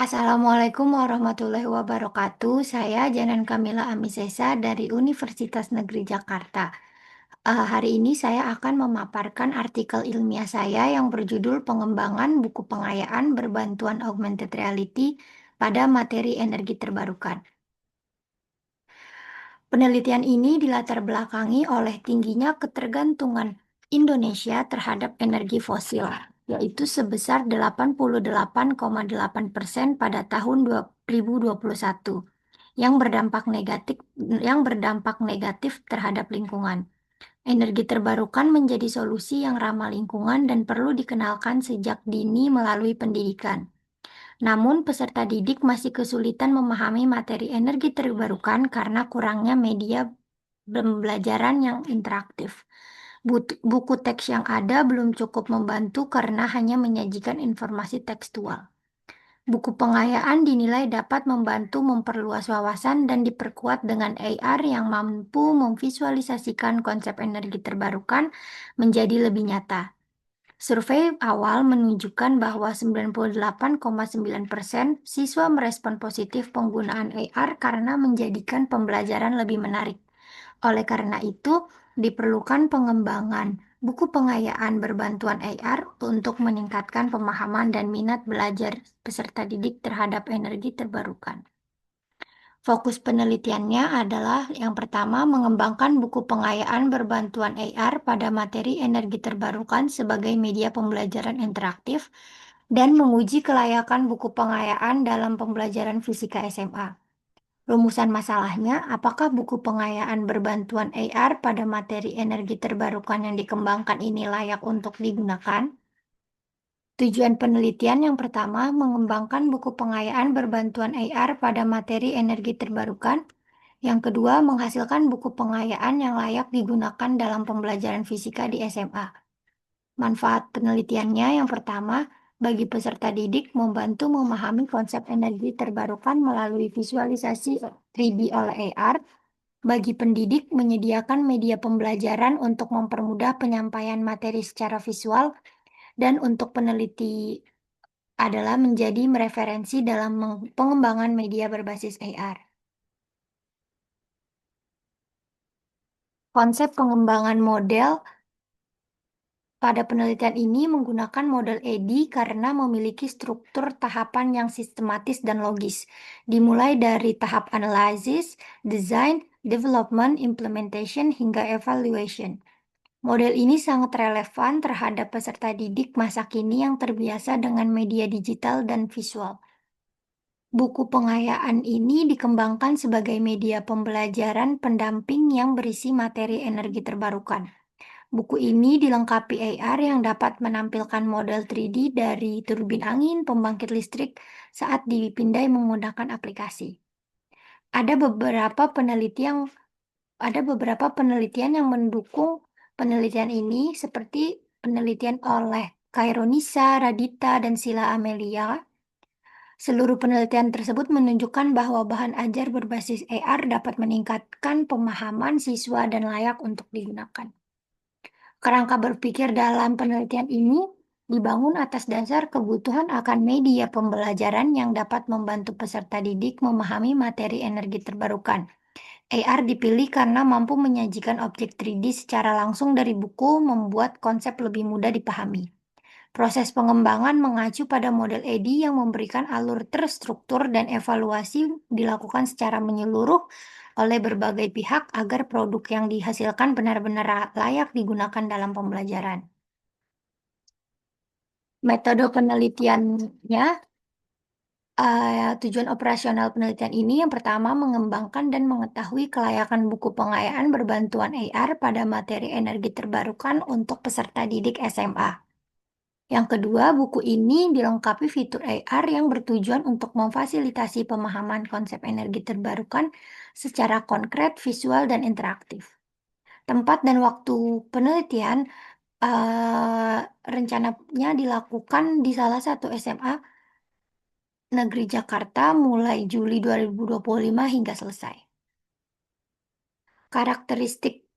Assalamualaikum warahmatullahi wabarakatuh. Saya Janan Kamila Amisesa dari Universitas Negeri Jakarta. Hari ini saya akan memaparkan artikel ilmiah saya yang berjudul Pengembangan Buku Pengayaan Berbantuan Augmented Reality pada Materi Energi Terbarukan. Penelitian ini dilatar belakangi oleh tingginya ketergantungan Indonesia terhadap energi fosil, yaitu sebesar 88,8% pada tahun 2021, yang berdampak negatif terhadap lingkungan. Energi terbarukan menjadi solusi yang ramah lingkungan dan perlu dikenalkan sejak dini melalui pendidikan. Namun, peserta didik masih kesulitan memahami materi energi terbarukan karena kurangnya media pembelajaran yang interaktif. Buku teks yang ada belum cukup membantu karena hanya menyajikan informasi tekstual. Buku pengayaan dinilai dapat membantu memperluas wawasan dan diperkuat dengan AR yang mampu memvisualisasikan konsep energi terbarukan menjadi lebih nyata. Survei awal menunjukkan bahwa 98,9% siswa merespon positif penggunaan AR karena menjadikan pembelajaran lebih menarik. Oleh karena itu, diperlukan pengembangan buku pengayaan berbantuan AR untuk meningkatkan pemahaman dan minat belajar peserta didik terhadap energi terbarukan. Fokus penelitiannya adalah yang pertama, mengembangkan buku pengayaan berbantuan AR pada materi energi terbarukan sebagai media pembelajaran interaktif dan menguji kelayakan buku pengayaan dalam pembelajaran fisika SMA. Rumusan masalahnya, apakah buku pengayaan berbantuan AR pada materi energi terbarukan yang dikembangkan ini layak untuk digunakan? Tujuan penelitian yang pertama, mengembangkan buku pengayaan berbantuan AR pada materi energi terbarukan. Yang kedua, menghasilkan buku pengayaan yang layak digunakan dalam pembelajaran fisika di SMA. Manfaat penelitiannya yang pertama, bagi peserta didik membantu memahami konsep energi terbarukan melalui visualisasi 3D oleh AR. Bagi pendidik, menyediakan media pembelajaran untuk mempermudah penyampaian materi secara visual, dan untuk peneliti adalah menjadi referensi dalam pengembangan media berbasis AR. Konsep pengembangan model pada penelitian ini menggunakan model EDI karena memiliki struktur tahapan yang sistematis dan logis, dimulai dari tahap analysis, design, development, implementation, hingga evaluation. Model ini sangat relevan terhadap peserta didik masa kini yang terbiasa dengan media digital dan visual. Buku pengayaan ini dikembangkan sebagai media pembelajaran pendamping yang berisi materi energi terbarukan. Buku ini dilengkapi AR yang dapat menampilkan model 3D dari turbin angin, pembangkit listrik saat dipindai menggunakan aplikasi. Ada beberapa penelitian yang mendukung penelitian ini, seperti penelitian oleh Kaironisa, Radita, dan Sila Amelia. Seluruh penelitian tersebut menunjukkan bahwa bahan ajar berbasis AR dapat meningkatkan pemahaman siswa dan layak untuk digunakan. Kerangka berpikir dalam penelitian ini dibangun atas dasar kebutuhan akan media pembelajaran yang dapat membantu peserta didik memahami materi energi terbarukan. AR dipilih karena mampu menyajikan objek 3D secara langsung dari buku, membuat konsep lebih mudah dipahami. Proses pengembangan mengacu pada model EDI yang memberikan alur terstruktur dan evaluasi dilakukan secara menyeluruh oleh berbagai pihak agar produk yang dihasilkan benar-benar layak digunakan dalam pembelajaran. Metode penelitiannya, tujuan operasional penelitian ini yang pertama, mengembangkan dan mengetahui kelayakan buku pengayaan berbantuan AR pada materi energi terbarukan untuk peserta didik SMA. Yang kedua, buku ini dilengkapi fitur AR yang bertujuan untuk memfasilitasi pemahaman konsep energi terbarukan secara konkret, visual, dan interaktif. Tempat dan waktu penelitian rencananya dilakukan di salah satu SMA Negeri Jakarta mulai Juli 2025 hingga selesai. Karakteristik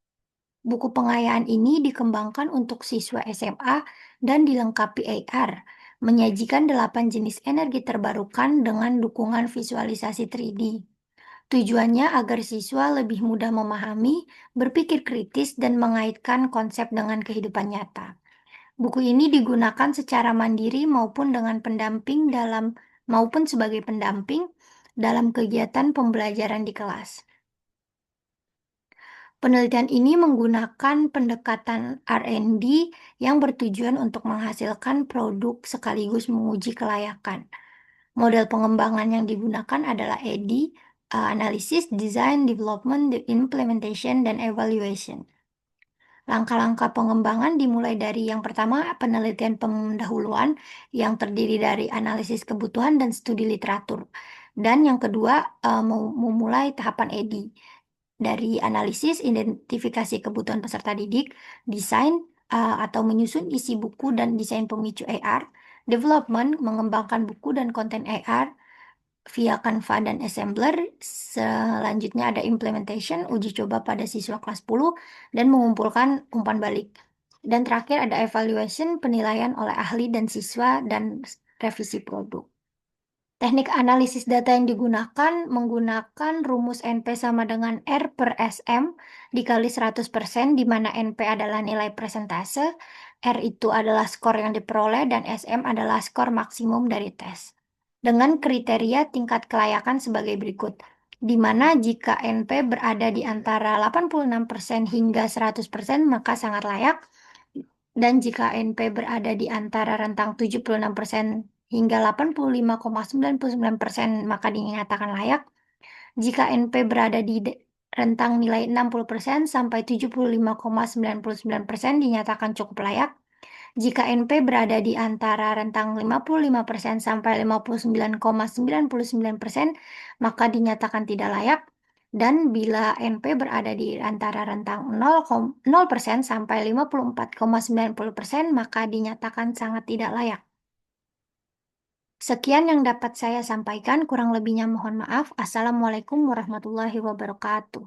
buku pengayaan ini dikembangkan untuk siswa SMA dan dilengkapi AR, menyajikan 8 jenis energi terbarukan dengan dukungan visualisasi 3D. Tujuannya agar siswa lebih mudah memahami, berpikir kritis, dan mengaitkan konsep dengan kehidupan nyata. Buku ini digunakan secara mandiri maupun sebagai pendamping dalam kegiatan pembelajaran di kelas. Penelitian ini menggunakan pendekatan R&D yang bertujuan untuk menghasilkan produk sekaligus menguji kelayakan. Model pengembangan yang digunakan adalah AD, Analysis, Design, Development, Implementation, dan Evaluation. Langkah-langkah pengembangan dimulai dari yang pertama, penelitian pendahuluan yang terdiri dari analisis kebutuhan dan studi literatur. Dan yang kedua, memulai tahapan ED, dari analisis, identifikasi kebutuhan peserta didik, desain atau menyusun isi buku dan desain pemicu AR, development, mengembangkan buku dan konten AR, via Canva dan Assembler. Selanjutnya ada implementation, uji coba pada siswa kelas 10, dan mengumpulkan umpan balik. Dan terakhir ada evaluation, penilaian oleh ahli dan siswa, dan revisi produk. Teknik analisis data yang digunakan menggunakan rumus NP sama dengan R per SM dikali 100%, di mana NP adalah nilai persentase, R itu adalah skor yang diperoleh, dan SM adalah skor maksimum dari tes. Dengan kriteria tingkat kelayakan sebagai berikut, di mana jika NP berada di antara 86% hingga 100% maka sangat layak, dan jika NP berada di antara rentang 76% hingga 85,99% maka dinyatakan layak. Jika NP berada di rentang nilai 60% sampai 75,99% dinyatakan cukup layak. Jika NP berada di antara rentang 55% sampai 59,99%, maka dinyatakan tidak layak. Dan bila NP berada di antara rentang 0% sampai 54,90%, maka dinyatakan sangat tidak layak. Sekian yang dapat saya sampaikan, kurang lebihnya mohon maaf. Assalamualaikum warahmatullahi wabarakatuh.